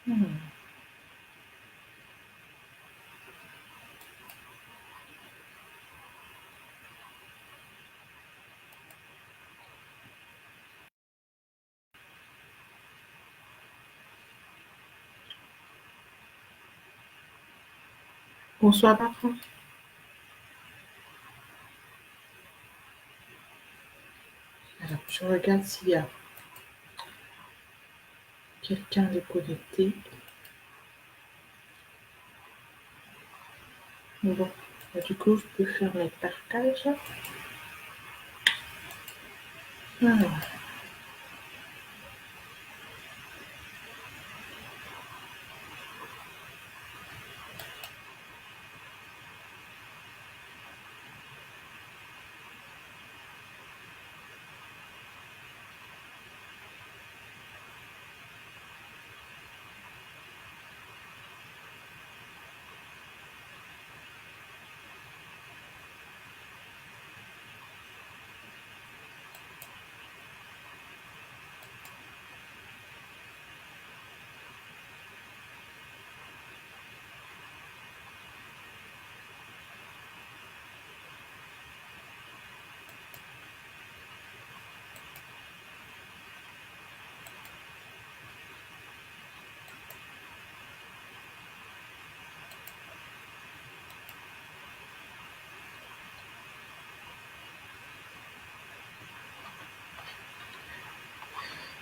Hmm. Bonsoir, patron. Alors, je regarde s'il y a quelqu'un de connecté. Bon, du coup, je peux faire mes partages.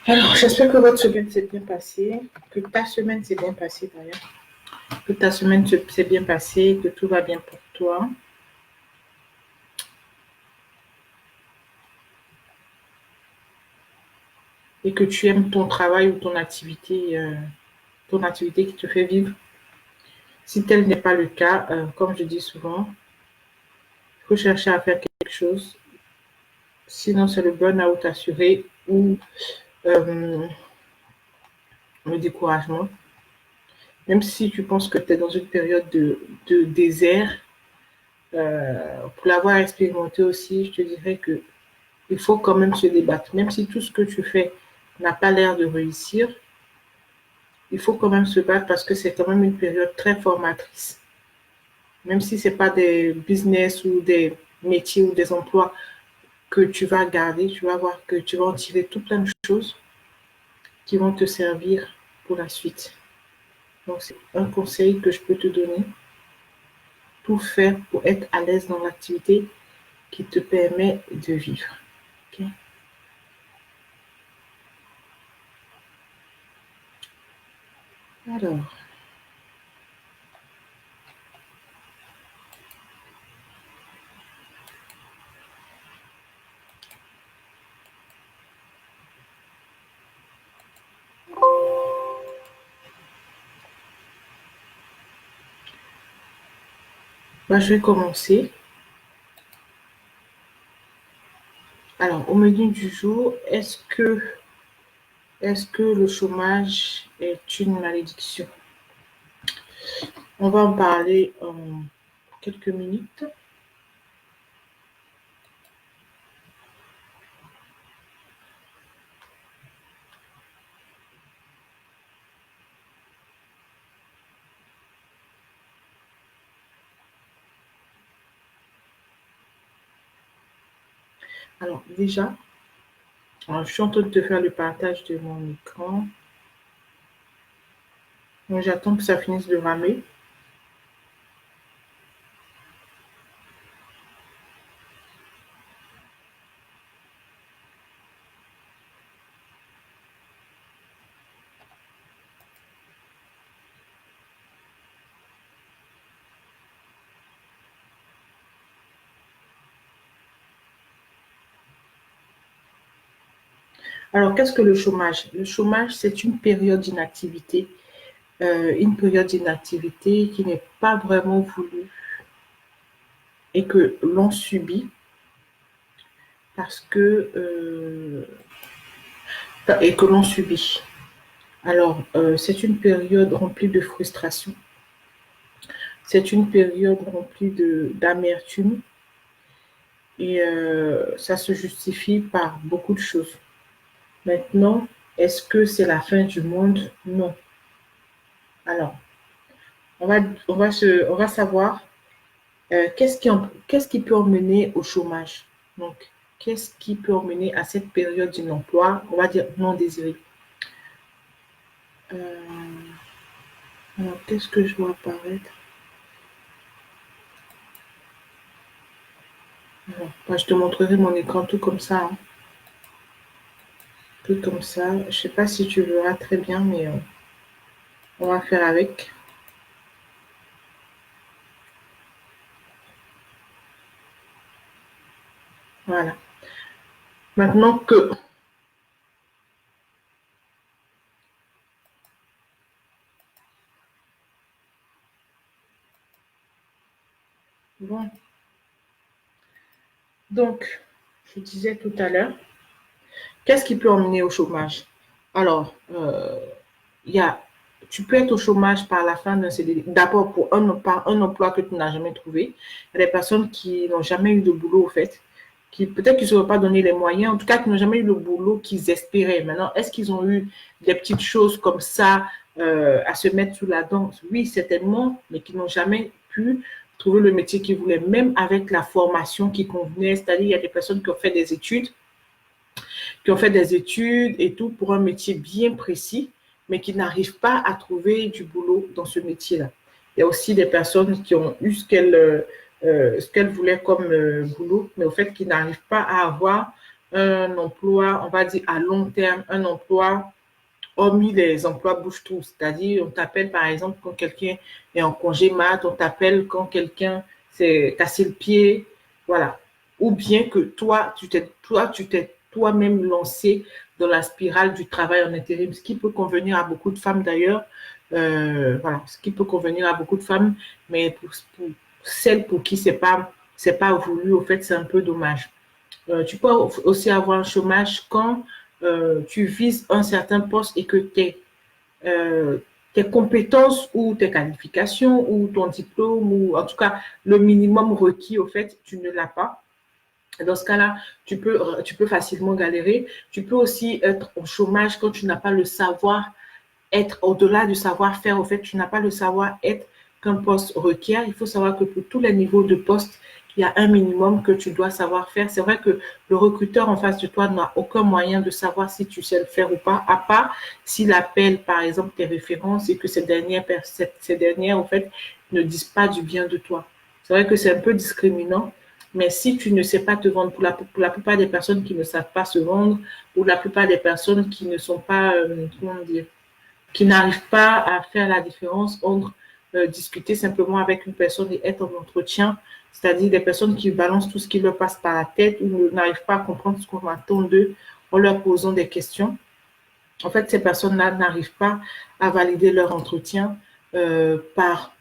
Alors, j'espère que votre semaine s'est bien passée, que ta semaine s'est bien passée d'ailleurs, que ta semaine s'est bien passée, que tout va bien pour toi et que tu aimes ton travail ou ton activité qui te fait vivre. Si tel n'est pas le cas, comme je dis souvent, il faut chercher à faire quelque chose. Sinon, c'est le burn-out assuré ou euh, le découragement. Même si tu penses que tu es dans une période de désert, pour l'avoir expérimenté aussi, je te dirais que il faut quand même se débattre. Même si tout ce que tu fais n'a pas l'air de réussir, il faut quand même se battre parce que c'est quand même une période très formatrice. Même si ce n'est pas des business ou des métiers ou des emplois que tu vas garder, tu vas voir que tu vas en tirer tout plein de choses qui vont te servir pour la suite. Donc, c'est un conseil que je peux te donner. Tout faire pour être à l'aise dans l'activité qui te permet de vivre. Okay? Alors, je vais commencer. Alors, au menu du jour, est-ce que le chômage est une malédiction? On va en parler en quelques minutes. Alors, déjà, je suis en train de te faire le partage de mon écran. Donc, j'attends que ça finisse de ramer. Alors, qu'est-ce que le chômage? Le chômage, c'est une période d'inactivité qui n'est pas vraiment voulue et que l'on subit parce que et que l'on subit. Alors, c'est une période remplie de frustration, c'est une période remplie d'amertume et ça se justifie par beaucoup de choses. Maintenant, est-ce que c'est la fin du monde? Non. Alors, on va savoir qu'est-ce qui peut emmener au chômage. Donc, qu'est-ce qui peut emmener à cette période d'un emploi, on va dire non désiré. Euh, alors, qu'est-ce que je vois apparaître? Alors, moi, je te montrerai mon écran tout comme ça, hein. Tout comme ça. Je ne sais pas si tu verras très bien, mais on va faire avec. Voilà. Maintenant que... Bon. Donc, je disais tout à l'heure, qu'est-ce qui peut emmener au chômage? Alors, il y a, tu peux être au chômage par la fin d'un CDD. D'abord, par un emploi que tu n'as jamais trouvé. Il y a des personnes qui n'ont jamais eu de boulot, au fait, qui peut-être qu'ils ne se sont pas donné les moyens, en tout cas, qui n'ont jamais eu le boulot qu'ils espéraient. Maintenant, est-ce qu'ils ont eu des petites choses comme ça à se mettre sous la dent? Oui, certainement, mais qui n'ont jamais pu trouver le métier qu'ils voulaient, même avec la formation qui convenait. C'est-à-dire, il y a des personnes qui ont fait des études et tout pour un métier bien précis, mais qui n'arrivent pas à trouver du boulot dans ce métier-là. Il y a aussi des personnes qui ont eu ce qu'elles voulaient comme boulot, mais au fait, qui n'arrivent pas à avoir un emploi, on va dire à long terme, un emploi hormis les emplois bouche-trou. C'est-à-dire, on t'appelle par exemple quand quelqu'un est en congé mat, on t'appelle quand quelqu'un s'est cassé le pied, voilà. Ou bien que tu t'es toi-même lancé dans la spirale du travail en intérim, ce qui peut convenir à beaucoup de femmes d'ailleurs. Voilà, ce qui peut convenir à beaucoup de femmes, mais pour celles pour qui c'est pas voulu, au fait, c'est un peu dommage. Tu peux aussi avoir un chômage quand tu vises un certain poste et que euh, tes compétences ou tes qualifications ou ton diplôme ou en tout cas le minimum requis, au fait, tu ne l'as pas. Dans ce cas-là, tu peux facilement galérer. Tu peux aussi être au chômage quand tu n'as pas le savoir être au-delà du savoir-faire. Au fait, tu n'as pas le savoir-être qu'un poste requiert. Il faut savoir que pour tous les niveaux de poste, il y a un minimum que tu dois savoir faire. C'est vrai que le recruteur en face de toi n'a aucun moyen de savoir si tu sais le faire ou pas, à part s'il appelle, par exemple, tes références et que ces dernières en fait, ne disent pas du bien de toi. C'est vrai que c'est un peu discriminant, mais si tu ne sais pas te vendre, pour la plupart des personnes qui ne savent pas se vendre, ou la plupart des personnes qui ne sont pas, comment dire, qui n'arrivent pas à faire la différence entre discuter simplement avec une personne et être en entretien, c'est-à-dire des personnes qui balancent tout ce qui leur passe par la tête ou n'arrivent pas à comprendre ce qu'on attend d'eux en leur posant des questions. En fait, ces personnes-là n'arrivent pas à valider leur entretien par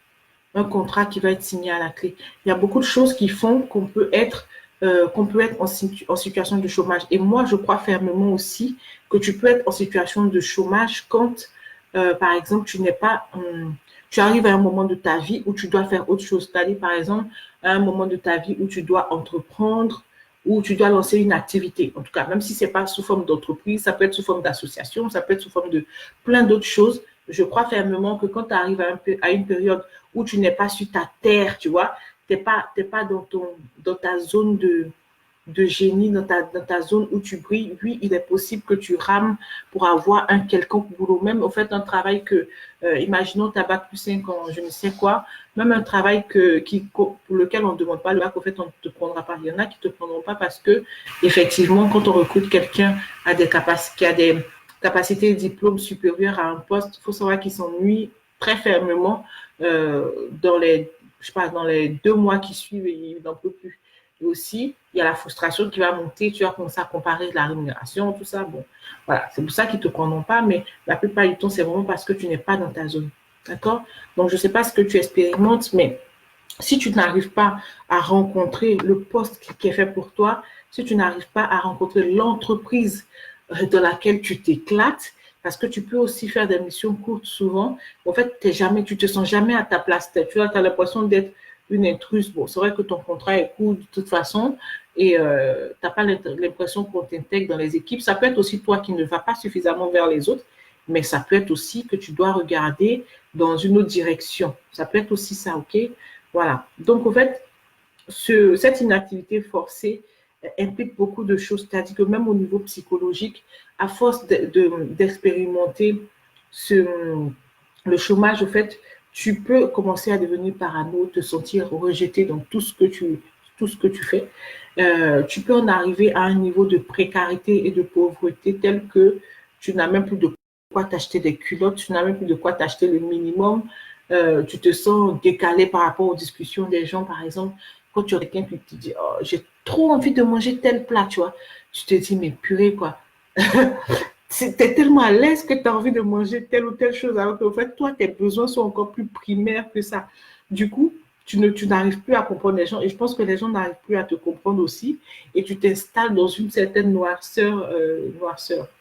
un contrat qui va être signé à la clé. Il y a beaucoup de choses qui font qu'on peut être en situation de chômage. Et moi, je crois fermement aussi que tu peux être en situation de chômage quand, par exemple, tu arrives à un moment de ta vie où tu dois faire autre chose. C'est-à-dire, par exemple, à un moment de ta vie où tu dois entreprendre, où tu dois lancer une activité. En tout cas, même si ce n'est pas sous forme d'entreprise, ça peut être sous forme d'association, ça peut être sous forme de plein d'autres choses. Je crois fermement que quand tu arrives à une période où tu n'es pas sur ta terre, tu vois, t'es pas dans ta zone de génie, dans ta zone où tu brilles, oui, il est possible que tu rames pour avoir un quelconque boulot. Même au fait, un travail que, imaginons, tu as bac plus 5 ans, je ne sais quoi, même un travail pour lequel on ne demande pas le bac, au fait, on ne te prendra pas. Il y en a qui ne te prendront pas parce que, effectivement, quand on recrute quelqu'un qui a des capacités et diplômes supérieurs à un poste, il faut savoir qu'il s'ennuie très fermement je sais pas, dans les 2 mois qui suivent et il n'en peut plus. Et aussi, il y a la frustration qui va monter, tu vas commencer à comparer la rémunération, tout ça. Bon, voilà, c'est pour ça qu'ils ne te prendront pas, mais la plupart du temps, c'est vraiment parce que tu n'es pas dans ta zone. D'accord? Donc, je ne sais pas ce que tu expérimentes, mais si tu n'arrives pas à rencontrer le poste qui est fait pour toi, si tu n'arrives pas à rencontrer l'entreprise dans laquelle tu t'éclates, parce que tu peux aussi faire des missions courtes souvent, en fait, tu te sens jamais à ta place. Tu as l'impression d'être une intruse. Bon, c'est vrai que ton contrat est court de toute façon et tu n'as pas l'impression qu'on t'intègre dans les équipes. Ça peut être aussi toi qui ne vas pas suffisamment vers les autres, mais ça peut être aussi que tu dois regarder dans une autre direction. Ça peut être aussi ça, ok? Voilà. Donc, en fait, cette inactivité forcée implique beaucoup de choses. C'est-à-dire que même au niveau psychologique, à force d'expérimenter le chômage, au fait, tu peux commencer à devenir parano, te sentir rejeté dans tout ce que tu fais. Tu peux en arriver à un niveau de précarité et de pauvreté tel que tu n'as même plus de quoi t'acheter des culottes, tu n'as même plus de quoi t'acheter le minimum. Tu te sens décalé par rapport aux discussions des gens, par exemple. Quand tu as quelqu'un qui te dit, oh, j'ai trop envie de manger tel plat, tu vois, tu te dis, mais purée, quoi. Tu es tellement à l'aise que tu as envie de manger telle ou telle chose, alors qu'en fait, toi, tes besoins sont encore plus primaires que ça. Du coup, tu n'arrives plus à comprendre les gens, et je pense que les gens n'arrivent plus à te comprendre aussi, et tu t'installes dans une certaine noirceur,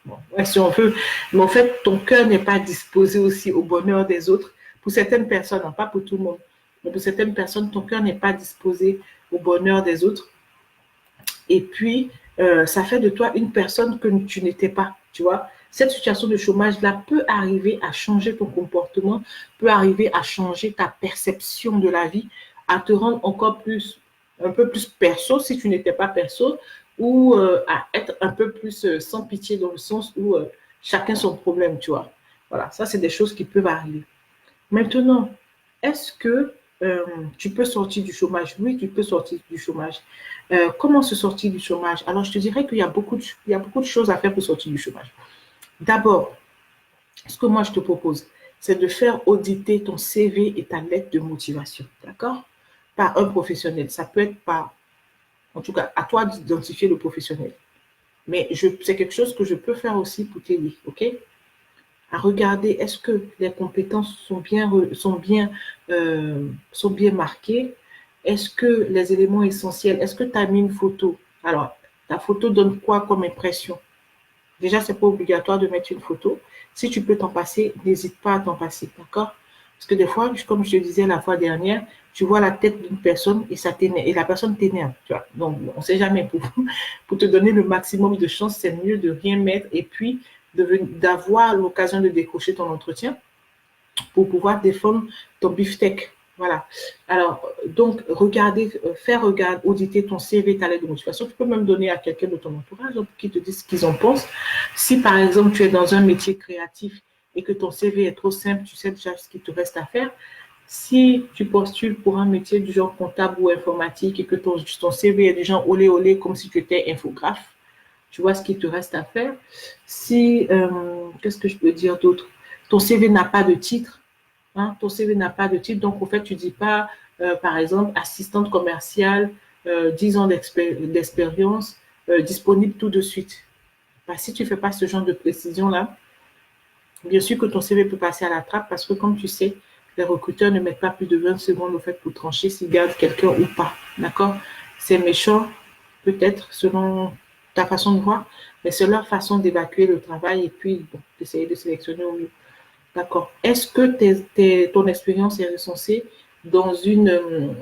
bon, ouais, si on veut, mais en fait, ton cœur n'est pas disposé aussi au bonheur des autres. Pour certaines personnes, hein, pas pour tout le monde, mais pour certaines personnes, ton cœur n'est pas disposé au bonheur des autres. Et puis, ça fait de toi une personne que tu n'étais pas, tu vois. Cette situation de chômage-là peut arriver à changer ton comportement, peut arriver à changer ta perception de la vie, à te rendre encore plus, un peu plus perso si tu n'étais pas perso, ou à être un peu plus sans pitié dans le sens où chacun son problème, tu vois. Voilà, ça, c'est des choses qui peuvent arriver. Maintenant, est-ce que tu peux sortir du chômage? Oui, tu peux sortir du chômage. Comment se sortir du chômage? Alors, je te dirais qu'il y a il y a beaucoup de choses à faire pour sortir du chômage. D'abord, ce que moi je te propose, c'est de faire auditer ton CV et ta lettre de motivation, d'accord? Par un professionnel. Ça peut être par, en tout cas, à toi d'identifier le professionnel. Mais c'est quelque chose que je peux faire aussi pour t'aider, ok? À regarder est-ce que les compétences sont bien marquées, est-ce que les éléments essentiels, est-ce que tu as mis une photo? Alors, ta photo donne quoi comme impression? Déjà, c'est pas obligatoire de mettre une photo. Si tu peux t'en passer, n'hésite pas à t'en passer, d'accord? Parce que des fois, comme je te disais la fois dernière, tu vois la tête d'une personne et ça t'énerve, et la personne t'énerve, tu vois. Donc, on sait jamais. Pour te donner le maximum de chance, c'est mieux de rien mettre et puis d'avoir l'occasion de décrocher ton entretien pour pouvoir défendre ton beefsteak. Voilà. Alors, donc, auditer ton CV, ta lettre de motivation. Tu peux même donner à quelqu'un de ton entourage qui te dise ce qu'ils en pensent. Si, par exemple, tu es dans un métier créatif et que ton CV est trop simple, tu sais déjà ce qu'il te reste à faire. Si tu postules pour un métier du genre comptable ou informatique et que ton CV est du genre olé olé comme si tu étais infographe, tu vois ce qu'il te reste à faire. Si, qu'est-ce que je peux dire d'autre? Ton CV n'a pas de titre, hein, ton CV n'a pas de titre, donc en fait, tu ne dis pas, par exemple, assistante commerciale, 10 ans d'expérience, disponible tout de suite. Bah, si tu ne fais pas ce genre de précision-là, bien sûr que ton CV peut passer à la trappe parce que, comme tu sais, les recruteurs ne mettent pas plus de 20 secondes au fait pour trancher s'ils gardent quelqu'un ou pas. D'accord? C'est méchant, peut-être, selon ta façon de voir, mais c'est leur façon d'évacuer le travail et puis bon, d'essayer de sélectionner au mieux. D'accord. Est-ce que ton expérience est recensée dans une,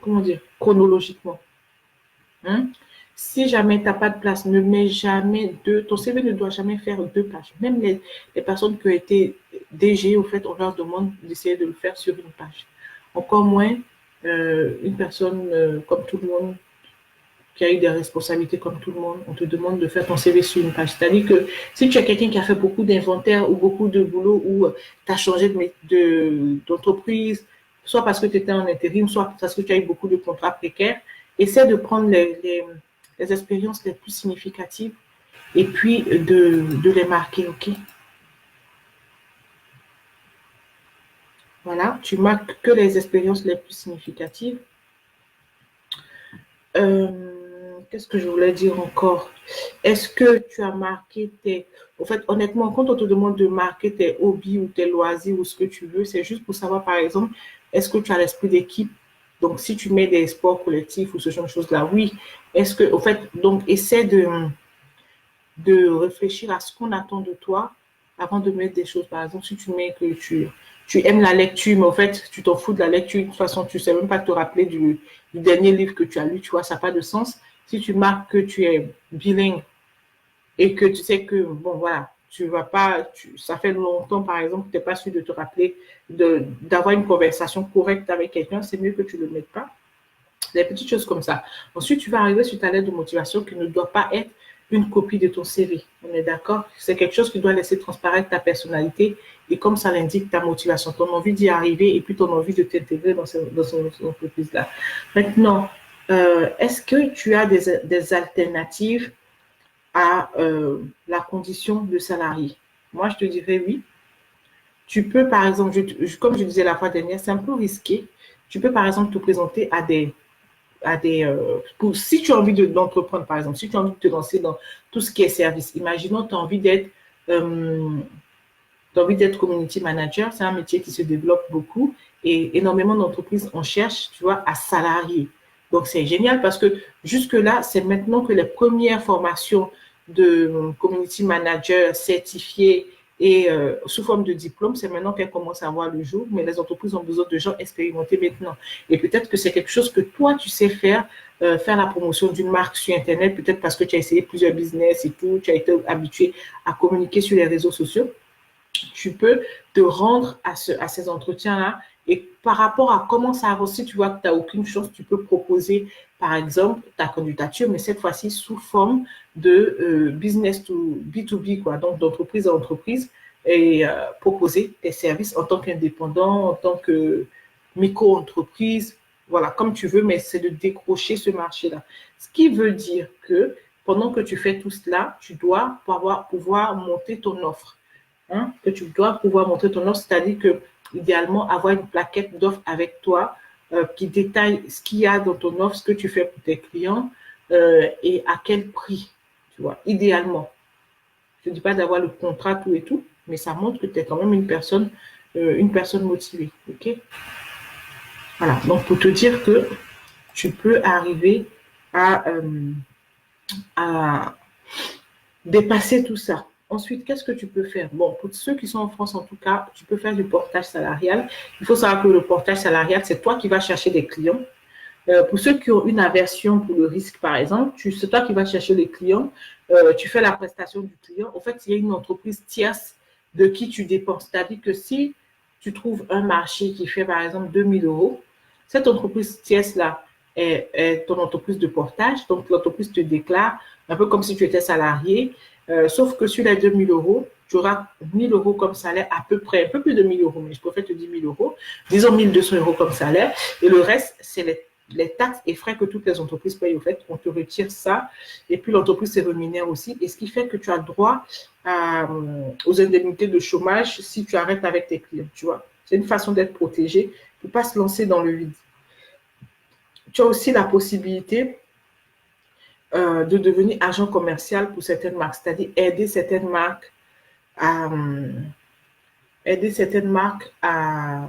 comment dire, chronologiquement, hein? Si jamais tu n'as pas de place, ne mets jamais ton CV ne doit jamais faire 2 pages. Même les personnes qui ont été DG, au fait, on leur demande d'essayer de le faire sur une page. Encore moins une personne comme tout le monde, qui a eu des responsabilités comme tout le monde, on te demande de faire ton CV sur une page. C'est-à-dire que si tu es quelqu'un qui a fait beaucoup d'inventaire ou beaucoup de boulot ou tu as changé d'entreprise, soit parce que tu étais en intérim, soit parce que tu as eu beaucoup de contrats précaires, essaie de prendre les expériences les plus significatives et puis de les marquer, ok? Voilà, tu marques que les expériences les plus significatives. Qu'est-ce que je voulais dire encore? Est-ce que tu as marqué En fait, honnêtement, quand on te demande de marquer tes hobbies ou tes loisirs ou ce que tu veux, c'est juste pour savoir, par exemple, est-ce que tu as l'esprit d'équipe? Donc, si tu mets des sports collectifs ou ce genre de choses-là, oui. Est-ce que, en fait, donc, essaie de réfléchir à ce qu'on attend de toi avant de mettre des choses. Par exemple, si tu mets que tu aimes la lecture, mais en fait, tu t'en fous de la lecture, de toute façon, tu ne sais même pas te rappeler du dernier livre que tu as lu, tu vois, ça n'a pas de sens. Si tu marques que tu es bilingue et que tu sais que, bon, voilà, tu vas pas, ça fait longtemps, par exemple, que tu n'es pas sûr de te rappeler d'avoir une conversation correcte avec quelqu'un, c'est mieux que tu ne le mettes pas. Des petites choses comme ça. Ensuite, tu vas arriver sur ta lettre de motivation qui ne doit pas être une copie de ton CV. On est d'accord? C'est quelque chose qui doit laisser transparaître ta personnalité et comme ça l'indique ta motivation, ton envie d'y arriver et puis ton envie de t'intégrer dans cette entreprise-là. Maintenant, est-ce que tu as des alternatives à la condition de salarié? Moi, je te dirais oui. Tu peux, par exemple, comme je disais la fois dernière, c'est un peu risqué. Tu peux, par exemple, te présenter si tu as envie d'entreprendre, par exemple, si tu as envie de te lancer dans tout ce qui est service, imaginons tu as envie d'être community manager, c'est un métier qui se développe beaucoup et énormément d'entreprises en cherchent, tu vois, à salarier. Donc, c'est génial parce que jusque-là, c'est maintenant que les premières formations de community manager certifiés et sous forme de diplôme, c'est maintenant qu'elles commencent à voir le jour, mais les entreprises ont besoin de gens expérimentés maintenant. Et peut-être que c'est quelque chose que toi, tu sais faire la promotion d'une marque sur Internet, peut-être parce que tu as essayé plusieurs business et tout, tu as été habitué à communiquer sur les réseaux sociaux. Tu peux te rendre à ces entretiens-là et par rapport à comment ça avance, si tu vois que tu n'as aucune chance, tu peux proposer, par exemple, ta candidature, mais cette fois-ci sous forme de business to B2B, quoi, donc d'entreprise à entreprise, et proposer tes services en tant qu'indépendant, en tant que micro-entreprise, voilà, comme tu veux, mais c'est de décrocher ce marché-là. Ce qui veut dire que pendant que tu fais tout cela, tu dois pouvoir monter ton offre. Hein, que tu dois pouvoir montrer ton offre, c'est-à-dire que idéalement avoir une plaquette d'offres avec toi qui détaille ce qu'il y a dans ton offre, ce que tu fais pour tes clients et à quel prix, tu vois, idéalement. Je ne dis pas d'avoir le contrat tout et tout, mais ça montre que tu es quand même une personne motivée, ok? Voilà, donc pour te dire que tu peux arriver à dépasser tout ça. Ensuite, qu'est-ce que tu peux faire? Bon, pour ceux qui sont en France, en tout cas, tu peux faire du portage salarial. Il faut savoir que le portage salarial, c'est toi qui vas chercher des clients. Pour ceux qui ont une aversion pour le risque, par exemple, c'est toi qui vas chercher les clients. Tu fais la prestation du client. En fait, il y a une entreprise tierce de qui tu dépenses. C'est-à-dire que si tu trouves un marché qui fait, par exemple, 2 000 euros, cette entreprise tierce-là est ton entreprise de portage. Donc, l'entreprise te déclare un peu comme si tu étais salarié. Sauf que sur les 2 000 euros, tu auras 1 000 euros comme salaire à peu près, un peu plus de 1 000 euros, mais je préfère te dire 1 000 euros. Disons 1 200 euros comme salaire. Et le reste, c'est les taxes et frais que toutes les entreprises payent, au fait, on te retire ça, et puis l'entreprise se rémunère aussi, et ce qui fait que tu as droit aux indemnités de chômage si tu arrêtes avec tes clients, tu vois. C'est une façon d'être protégé pour ne pas se lancer dans le vide. Tu as aussi la possibilité de devenir agent commercial pour certaines marques, c'est-à-dire aider certaines marques à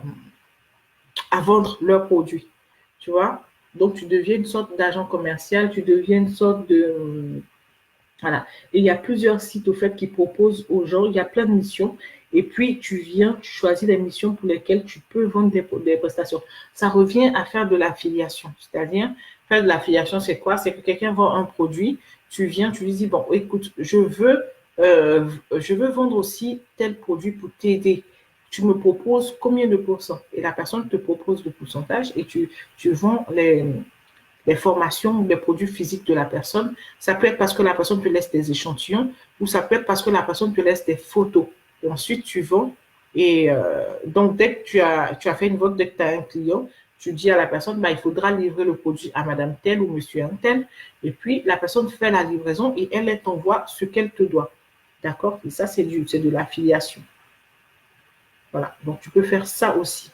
vendre leurs produits, tu vois. Donc, tu deviens une sorte d'agent commercial, tu deviens une sorte de... Voilà. Et il y a plusieurs sites, au fait, qui proposent aux gens, il y a plein de missions. Et puis, tu choisis les missions pour lesquelles tu peux vendre des prestations. Ça revient à faire de l'affiliation. C'est-à-dire, faire de l'affiliation, c'est quoi? C'est que quelqu'un vend un produit, tu viens, tu lui dis, bon, écoute, je veux vendre aussi tel produit pour t'aider. Tu me proposes combien de pourcents? Et la personne te propose le pourcentage et tu vends les formations, les produits physiques de la personne. Ça peut être parce que la personne te laisse des échantillons ou ça peut être parce que la personne te laisse des photos. Et ensuite, tu vends. Et donc, dès que tu as fait une vente, dès que tu as un client, tu dis à la personne, bah, il faudra livrer le produit à madame telle ou monsieur un tel. Et puis, la personne fait la livraison et elle t'envoie ce qu'elle te doit. D'accord? Et ça, c'est de l'affiliation. Voilà. Donc, tu peux faire ça aussi.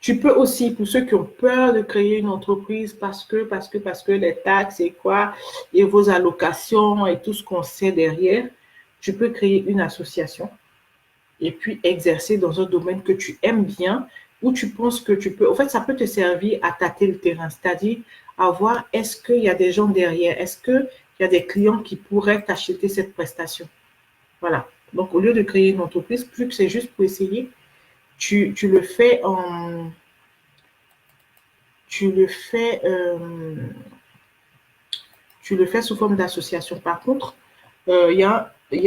Tu peux aussi, pour ceux qui ont peur de créer une entreprise parce que les taxes et quoi, et vos allocations et tout ce qu'on sait derrière, tu peux créer une association et puis exercer dans un domaine que tu aimes bien, où tu penses que tu peux. En fait, ça peut te servir à tâter le terrain, c'est-à-dire à voir est-ce qu'il y a des gens derrière, est-ce qu'il y a des clients qui pourraient t'acheter cette prestation. Voilà. Donc, au lieu de créer une entreprise, plus que c'est juste pour essayer, tu le fais en tu le fais, tu le fais sous forme d'association. Par contre, il y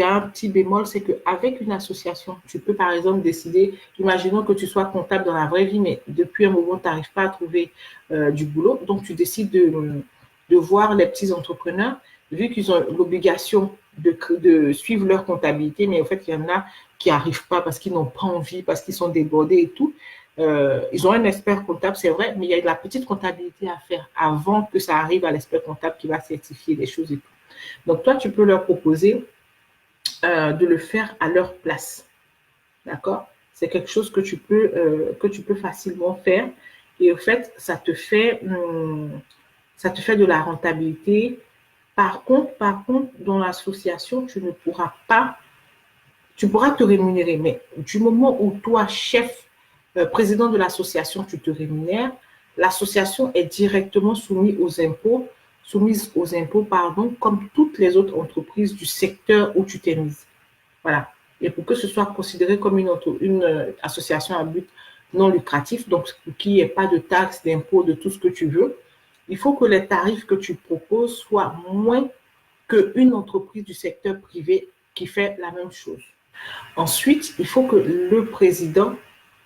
a un petit bémol, c'est qu'avec une association, tu peux par exemple décider, imaginons que tu sois comptable dans la vraie vie, mais depuis un moment, tu n'arrives pas à trouver du boulot, donc tu décides de voir les petits entrepreneurs, vu qu'ils ont l'obligation de suivre leur comptabilité, mais en fait, il y en a qui n'arrivent pas parce qu'ils n'ont pas envie, parce qu'ils sont débordés et tout. Ils ont un expert comptable, c'est vrai, mais il y a de la petite comptabilité à faire avant que ça arrive à l'expert comptable qui va certifier les choses et tout. Donc, toi, tu peux leur proposer de le faire à leur place. D'accord? C'est quelque chose que tu peux facilement faire. Et au fait, ça te fait de la rentabilité. Par contre, dans l'association, tu ne pourras pas, tu pourras te rémunérer. Mais du moment où toi, chef, président de l'association, tu te rémunères, l'association est directement soumise aux impôts, pardon, comme toutes les autres entreprises du secteur où tu t'es mise. Voilà. Et pour que ce soit considéré comme une association à but non lucratif, donc pour qu'il n'y ait pas de taxes, d'impôts, de tout ce que tu veux, il faut que les tarifs que tu proposes soient moins qu'une entreprise du secteur privé qui fait la même chose. Ensuite, il faut que le président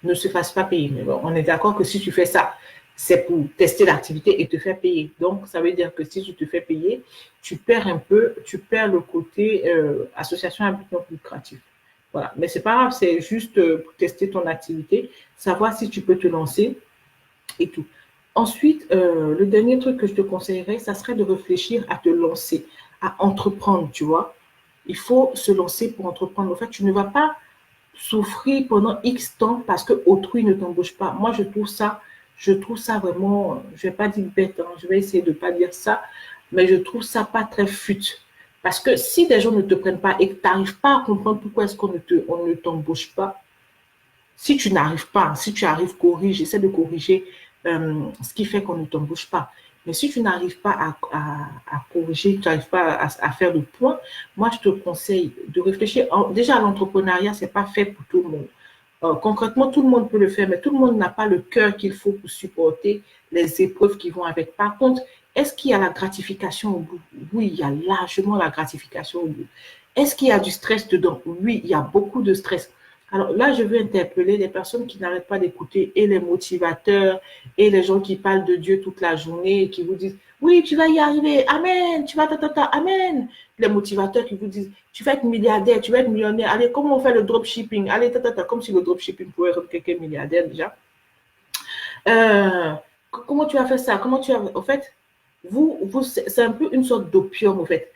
ne se fasse pas payer. Mais bon, on est d'accord que si tu fais ça, c'est pour tester l'activité et te faire payer. Donc, ça veut dire que si tu te fais payer, tu perds un peu, tu perds le côté association à but non lucratif. Voilà. Mais c'est pas grave, c'est juste pour tester ton activité, savoir si tu peux te lancer et tout. Ensuite, le dernier truc que je te conseillerais, ça serait de réfléchir à te lancer, à entreprendre, tu vois. Il faut se lancer pour entreprendre. En fait, tu ne vas pas souffrir pendant X temps parce que autrui ne t'embauche pas. Moi, je trouve ça vraiment, je vais pas dire bête, hein, je vais essayer de pas dire ça, mais je trouve ça pas très fut. Parce que si des gens ne te prennent pas et que tu n'arrives pas à comprendre pourquoi est-ce on ne t'embauche pas, si tu n'arrives pas, si tu arrives, corrige, essaie de corriger ce qui fait qu'on ne t'embauche pas. Mais si tu n'arrives pas à corriger, tu n'arrives pas à faire le point, moi, je te conseille de réfléchir. Déjà, l'entrepreneuriat, ce n'est pas fait pour tout le monde. Concrètement, tout le monde peut le faire, mais tout le monde n'a pas le cœur qu'il faut pour supporter les épreuves qui vont avec. Par contre, est-ce qu'il y a la gratification au bout? Oui, il y a largement la gratification au bout. Est-ce qu'il y a du stress dedans? Oui, il y a beaucoup de stress. Alors là, je veux interpeller les personnes qui n'arrêtent pas d'écouter et les motivateurs et les gens qui parlent de Dieu toute la journée et qui vous disent oui, tu vas y arriver, amen, tu vas amen. Les motivateurs qui vous disent tu vas être milliardaire, tu vas être millionnaire, allez, comment on fait le dropshipping? Allez, comme si le dropshipping pouvait rendre quelqu'un milliardaire déjà. Euh, Comment tu as fait ça? Comment tu as. En fait, c'est un peu une sorte d'opium, en fait.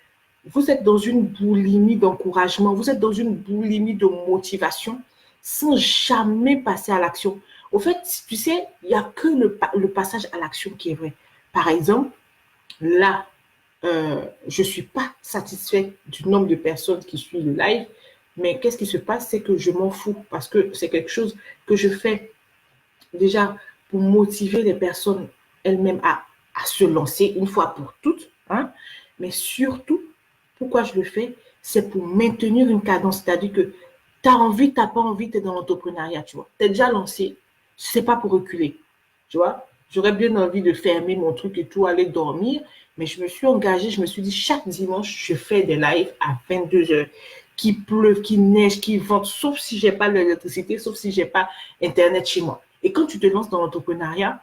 Vous êtes dans une boulimie d'encouragement, vous êtes dans une boulimie de motivation sans jamais passer à l'action. Au fait, tu sais, il n'y a que le passage à l'action qui est vrai. Par exemple, là, je ne suis pas satisfaite du nombre de personnes qui suivent le live, mais qu'est-ce qui se passe? C'est que je m'en fous parce que c'est quelque chose que je fais déjà pour motiver les personnes elles-mêmes à se lancer une fois pour toutes, hein, mais surtout, pourquoi je le fais? C'est pour maintenir une cadence, c'est-à-dire que tu as envie, tu n'as pas envie, tu es dans l'entrepreneuriat, tu vois. Tu es déjà lancé, ce n'est pas pour reculer, tu vois. J'aurais bien envie de fermer mon truc et tout, aller dormir, mais je me suis engagée, je me suis dit, chaque dimanche, je fais des lives à 22h, qu'il pleuve, qu'il neige, qu'il vente, sauf si je n'ai pas l'électricité, sauf si je n'ai pas Internet chez moi. Et quand tu te lances dans l'entrepreneuriat,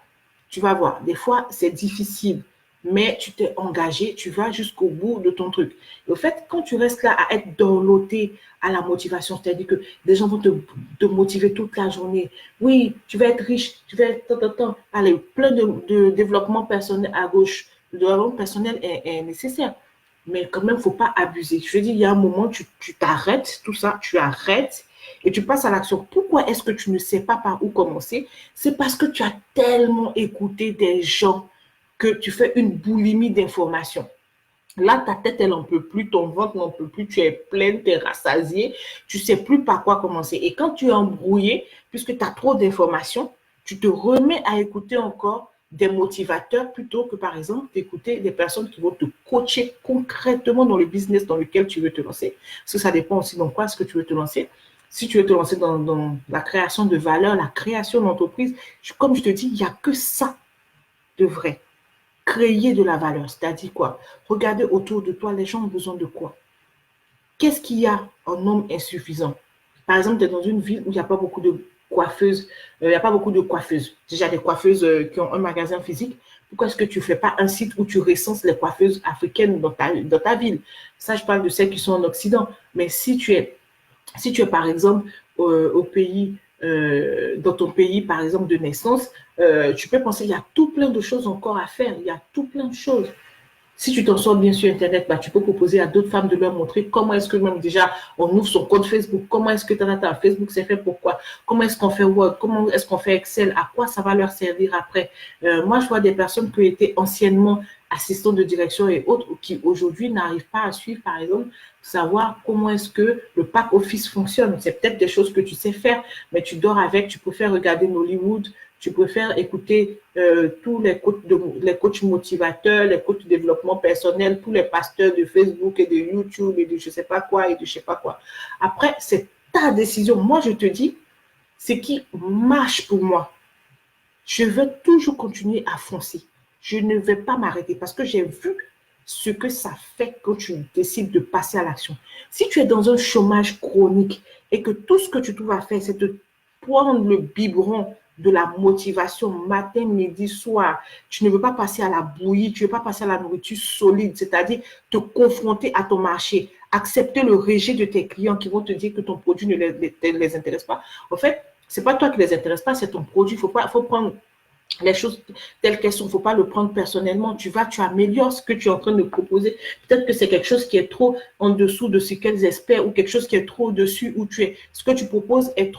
tu vas voir, des fois, c'est difficile, mais tu t'es engagé, tu vas jusqu'au bout de ton truc. Et au fait, quand tu restes là à être dorloté à la motivation, c'est-à-dire que des gens vont te motiver toute la journée. Oui, tu vas être riche, tu vas être allez, plein de développement personnel à gauche. Le développement personnel est nécessaire. Mais quand même, il ne faut pas abuser. Je veux dire, il y a un moment, tu t'arrêtes, tout ça, tu arrêtes et tu passes à l'action. Pourquoi est-ce que tu ne sais pas par où commencer? C'est parce que tu as tellement écouté des gens que tu fais une boulimie d'informations. Là, ta tête, elle n'en peut plus, ton ventre n'en peut plus, tu es pleine, tu es rassasié, tu ne sais plus par quoi commencer. Et quand tu es embrouillé, puisque tu as trop d'informations, tu te remets à écouter encore des motivateurs plutôt que, par exemple, d'écouter des personnes qui vont te coacher concrètement dans le business dans lequel tu veux te lancer. Parce que ça dépend aussi dans quoi est-ce que tu veux te lancer. Si tu veux te lancer dans la création de valeur, la création d'entreprise, comme je te dis, il n'y a que ça de vrai. Créer de la valeur, c'est-à-dire quoi? Regardez autour de toi, les gens ont besoin de quoi? qu'est-ce qu'il y a en nombre insuffisant? Par exemple, tu es dans une ville où il n'y a pas beaucoup de coiffeuses, il n'y a pas beaucoup de coiffeuses. Déjà des coiffeuses qui ont un magasin physique. Pourquoi est-ce que tu ne fais pas un site où tu recenses les coiffeuses africaines dans ta ville? Ça, je parle de celles qui sont en Occident. Mais si tu es par exemple au pays, dans ton pays, par exemple, de naissance, tu peux penser, il y a tout plein de choses encore à faire. Il y a tout plein de choses. Si tu t'en sors bien sur Internet, bah, tu peux proposer à d'autres femmes de leur montrer comment est-ce que même déjà on ouvre son compte Facebook, comment est-ce que Facebook c'est fait pourquoi, comment est-ce qu'on fait Word, comment est-ce qu'on fait Excel, à quoi ça va leur servir après. Moi, je vois des personnes qui étaient anciennement assistants de direction et autres qui aujourd'hui n'arrivent pas à suivre, par exemple, savoir comment est-ce que le pack office fonctionne. C'est peut-être des choses que tu sais faire, mais tu dors avec, tu préfères regarder Nollywood, tu préfères écouter tous les coachs motivateurs, les coachs de développement personnel, tous les pasteurs de Facebook et de YouTube et de je sais pas quoi et de je sais pas quoi. Après, c'est ta décision. Moi, je te dis, ce qui marche pour moi, je vais toujours continuer à foncer. Je ne vais pas m'arrêter parce que j'ai vu ce que ça fait quand tu décides de passer à l'action. Si tu es dans un chômage chronique et que tout ce que tu trouves à faire, c'est de prendre le biberon de la motivation matin, midi, soir, tu ne veux pas passer à la bouillie, tu ne veux pas passer à la nourriture solide, c'est-à-dire te confronter à ton marché, accepter le rejet de tes clients qui vont te dire que ton produit ne les intéresse pas. En fait, c'est pas toi qui les intéresse pas, c'est ton produit. Faut prendre les choses telles qu'elles sont, il ne faut pas le prendre personnellement. Tu améliores ce que tu es en train de proposer. Peut-être que c'est quelque chose qui est trop en dessous de ce qu'elles espèrent ou quelque chose qui est trop au-dessus où tu es. Ce que tu proposes est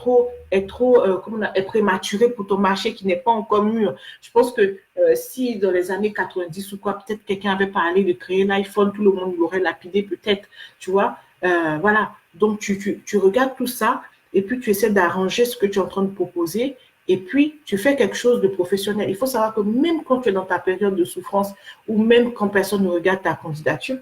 est prématuré pour ton marché qui n'est pas encore mûr. Je pense que si dans les années 90 ou quoi, peut-être quelqu'un avait parlé de créer l'iPhone, tout le monde l'aurait lapidé peut-être, tu vois. Voilà. Donc, tu regardes tout ça et puis tu essaies d'arranger ce que tu es en train de proposer. Et puis, tu fais quelque chose de professionnel. Il faut savoir que même quand tu es dans ta période de souffrance ou même quand personne ne regarde ta candidature,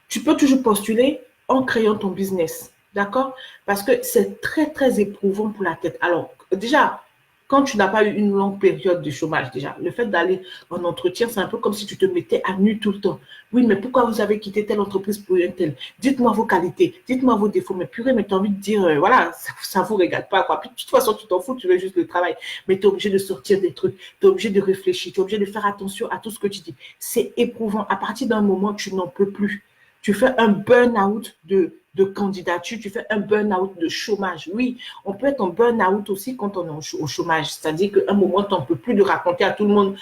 tu peux toujours postuler en créant ton business. D'accord? Parce que c'est très, très éprouvant pour la tête. Alors, déjà, quand tu n'as pas eu une longue période de chômage, déjà, le fait d'aller en entretien, c'est un peu comme si tu te mettais à nu tout le temps. Oui, mais pourquoi vous avez quitté telle entreprise pour une telle? Dites-moi vos qualités, dites-moi vos défauts. Mais purée, mais tu as envie de dire, voilà, ça ne vous regarde pas, quoi. Puis, de toute façon, tu t'en fous, tu veux juste le travail. Mais tu es obligé de sortir des trucs, tu es obligé de réfléchir, tu es obligé de faire attention à tout ce que tu dis. C'est éprouvant. À partir d'un moment, tu n'en peux plus. Tu fais un burn-out de candidature, tu fais un burn-out de chômage. Oui, on peut être en burn-out aussi quand on est au chômage. C'est-à-dire qu'à un moment, tu n'en peux plus de raconter à tout le monde.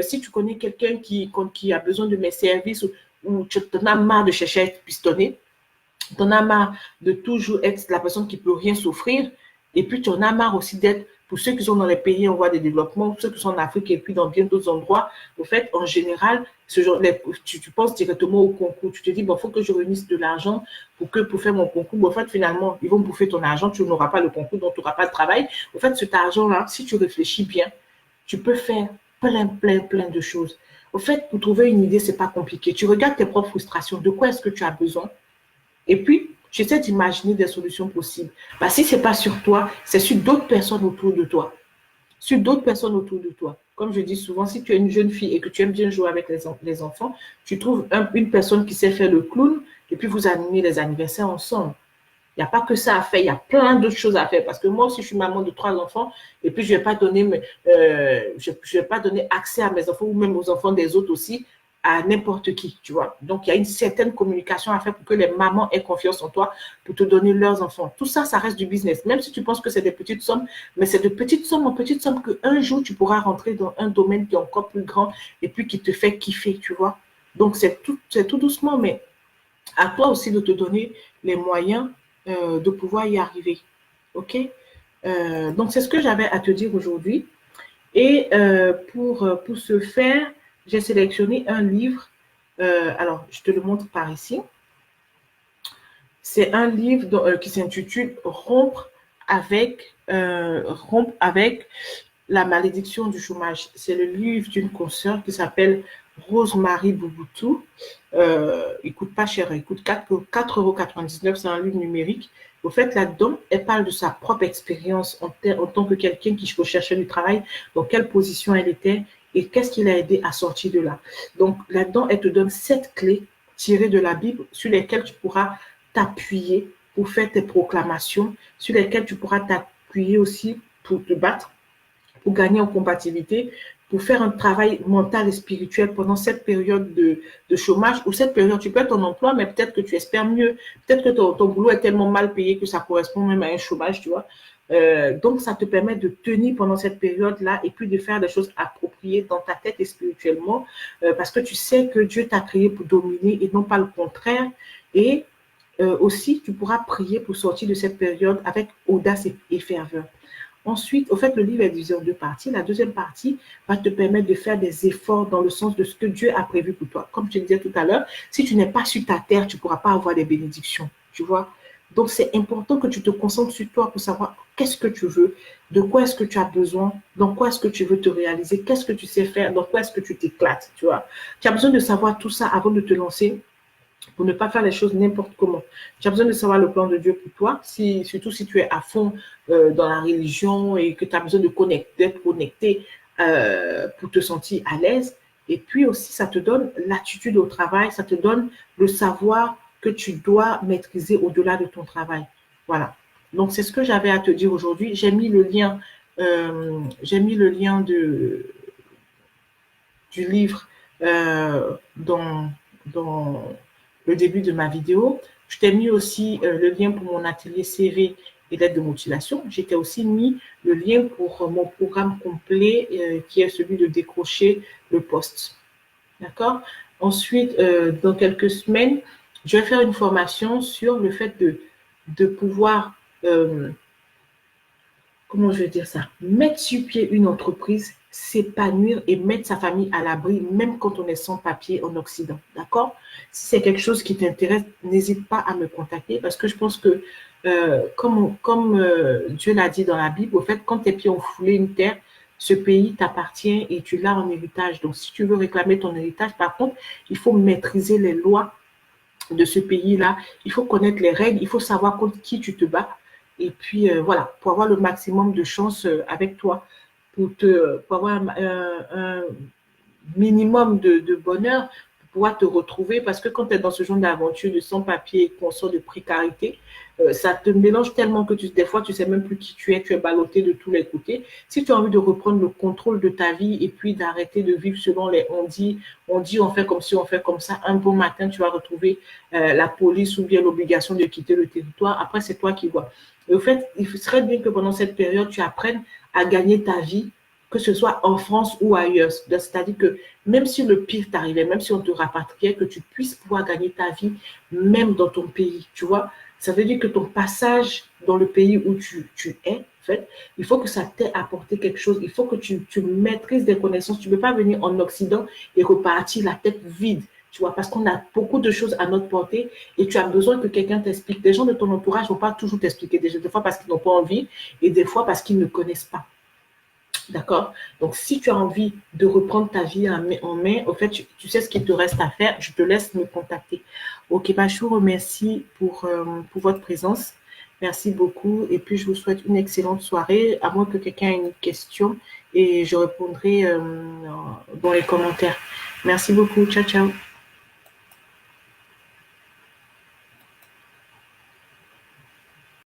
Si tu connais quelqu'un qui a besoin de mes services ou tu en as marre de chercher à être pistonné, tu en as marre de toujours être la personne qui peut rien s'offrir, et puis tu en as marre aussi d'être, pour ceux qui sont dans les pays en voie de développement, ceux qui sont en Afrique et puis dans bien d'autres endroits, au fait, en général, tu penses directement au concours. Tu te dis, bon, il faut que je réunisse de l'argent pour faire mon concours. Bon, en fait, finalement, ils vont bouffer ton argent, tu n'auras pas le concours, donc tu n'auras pas de travail. En fait, cet argent-là, si tu réfléchis bien, tu peux faire plein de choses. Au fait, pour trouver une idée, c'est pas compliqué. Tu regardes tes propres frustrations. De quoi est-ce que tu as besoin? Et puis, j'essaie d'imaginer des solutions possibles. Bah, si ce n'est pas sur toi, c'est sur d'autres personnes autour de toi. Sur d'autres personnes autour de toi. Comme je dis souvent, si tu es une jeune fille et que tu aimes bien jouer avec les enfants, tu trouves une personne qui sait faire le clown et puis vous animez les anniversaires ensemble. Il n'y a pas que ça à faire, il y a plein d'autres choses à faire. Parce que moi aussi, je suis maman de 3 enfants et puis je ne vais je vais pas donner accès à mes enfants ou même aux enfants des autres aussi à n'importe qui, tu vois. Donc, il y a une certaine communication à faire pour que les mamans aient confiance en toi pour te donner leurs enfants. Tout ça, ça reste du business. Même si tu penses que c'est des petites sommes, mais c'est de petites sommes en petites sommes qu'un jour, tu pourras rentrer dans un domaine qui est encore plus grand et puis qui te fait kiffer, tu vois. Donc, c'est tout doucement, mais à toi aussi de te donner les moyens de pouvoir y arriver. OK? Donc, c'est ce que j'avais à te dire aujourd'hui. Et pour ce faire, j'ai sélectionné un livre. Alors, je te le montre par ici. C'est un livre qui s'intitule Rompre avec la malédiction du chômage. C'est le livre d'une consoeur qui s'appelle Rose-Marie Bouboutou. Il ne coûte pas cher, il coûte 4,99 €. C'est un livre numérique. Au fait, là-dedans, elle parle de sa propre expérience en tant que quelqu'un qui recherchait du travail, dans quelle position elle était et qu'est-ce qui l'a aidé à sortir de là. Donc, là-dedans, elle te donne 7 clés tirés de la Bible sur lesquels tu pourras t'appuyer pour faire tes proclamations, sur lesquels tu pourras t'appuyer aussi pour te battre, pour gagner en compatibilité, pour faire un travail mental et spirituel pendant cette période de chômage ou cette période, tu peux être en emploi, mais peut-être que tu espères mieux. Peut-être que ton boulot est tellement mal payé que ça correspond même à un chômage, tu vois. Donc, ça te permet de tenir pendant cette période-là et puis de faire des choses appropriées dans ta tête et spirituellement parce que tu sais que Dieu t'a créé pour dominer et non pas le contraire. Et aussi, tu pourras prier pour sortir de cette période avec audace et ferveur. Ensuite, au fait, le livre est divisé en deux parties. La deuxième partie va te permettre de faire des efforts dans le sens de ce que Dieu a prévu pour toi. Comme je disais tout à l'heure, si tu n'es pas sur ta terre, tu ne pourras pas avoir des bénédictions, tu vois. Donc, c'est important que tu te concentres sur toi pour savoir qu'est-ce que tu veux, de quoi est-ce que tu as besoin, dans quoi est-ce que tu veux te réaliser, qu'est-ce que tu sais faire, dans quoi est-ce que tu t'éclates, tu vois. Tu as besoin de savoir tout ça avant de te lancer pour ne pas faire les choses n'importe comment. Tu as besoin de savoir le plan de Dieu pour toi, surtout si tu es à fond dans la religion et que tu as besoin d'être connecté pour te sentir à l'aise. Et puis aussi, ça te donne l'attitude au travail, ça te donne le savoir que tu dois maîtriser au-delà de ton travail. Voilà. Donc, c'est ce que j'avais à te dire aujourd'hui. J'ai mis le lien du livre dans le début de ma vidéo. Je t'ai mis aussi le lien pour mon atelier CV et lettres de motivation. J'ai t'ai aussi mis le lien pour mon programme complet qui est celui de décrocher le poste. D'accord? Ensuite, dans quelques semaines, je vais faire une formation sur le fait de pouvoir comment je vais dire ça, mettre sur pied une entreprise, s'épanouir et mettre sa famille à l'abri, même quand on est sans papier en Occident. D'accord? Si c'est quelque chose qui t'intéresse, n'hésite pas à me contacter parce que je pense que, comme Dieu l'a dit dans la Bible, au fait, quand tes pieds ont foulé une terre, ce pays t'appartient et tu l'as en héritage. Donc, si tu veux réclamer ton héritage, par contre, il faut maîtriser les lois de ce pays-là. Il faut connaître les règles, il faut savoir contre qui tu te bats. Et puis, voilà, pour avoir le maximum de chance avec toi, pour avoir un minimum de bonheur, pour pouvoir te retrouver. Parce que quand tu es dans ce genre d'aventure de sans-papier, consort de précarité, ça te mélange tellement que des fois, tu ne sais même plus qui tu es ballotté de tous les côtés. Si tu as envie de reprendre le contrôle de ta vie et puis d'arrêter de vivre selon les on dit, on fait comme si, on fait comme ça, un beau matin, tu vas retrouver la police ou bien l'obligation de quitter le territoire. Après, c'est toi qui vois. Et au fait, il serait bien que pendant cette période, tu apprennes à gagner ta vie, que ce soit en France ou ailleurs. C'est-à-dire que même si le pire t'arrivait, même si on te rapatriait, que tu puisses pouvoir gagner ta vie, même dans ton pays, tu vois. Ça veut dire que ton passage dans le pays où tu es, en fait, il faut que ça t'ait apporté quelque chose. Il faut que tu maîtrises des connaissances. Tu ne peux pas venir en Occident et repartir la tête vide. Tu vois, parce qu'on a beaucoup de choses à notre portée et tu as besoin que quelqu'un t'explique. Les gens de ton entourage ne vont pas toujours t'expliquer. Des fois parce qu'ils n'ont pas envie et des fois parce qu'ils ne connaissent pas. D'accord? Donc, si tu as envie de reprendre ta vie en main, au fait, tu sais ce qu'il te reste à faire. Je te laisse me contacter. Ok, bah, je vous remercie pour votre présence. Merci beaucoup. Et puis, je vous souhaite une excellente soirée, à moins que quelqu'un ait une question et je répondrai dans les commentaires. Merci beaucoup. Ciao, ciao.